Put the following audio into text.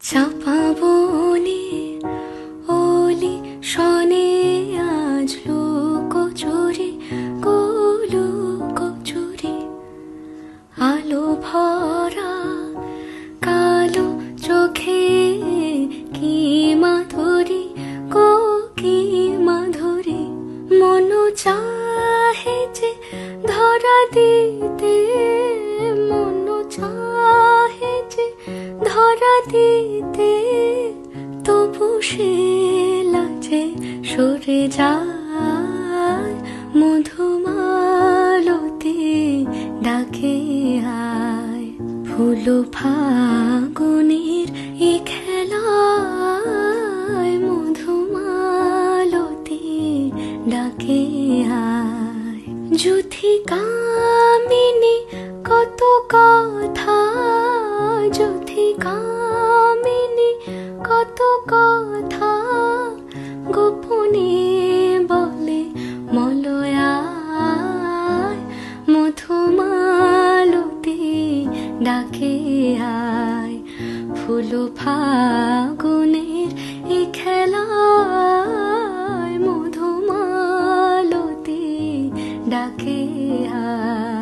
চাপা বনে ওলি শনে আজ লুকোচুরি লুকোচুরি আলো ভরা কালো চোখে কি মাধুরী কি মাধুরী মন চাহে যে ধরা দিতে মন চাহে যে ধরা দিতে তবু সে লাজে সরে যায় মধুমালতি ডাকে আয় ফুল ফাগুনের এ খেলায় মধুমালতি ডাকে আয় যুথি কামিনী কত কথা যুথি কামিনী কত কথা গোপনে বলে মলয়ায় মধুমালতি ডাকে আয় ফুল ফাগুনের এ খেলায় মধুমালতি ডাকে আয়।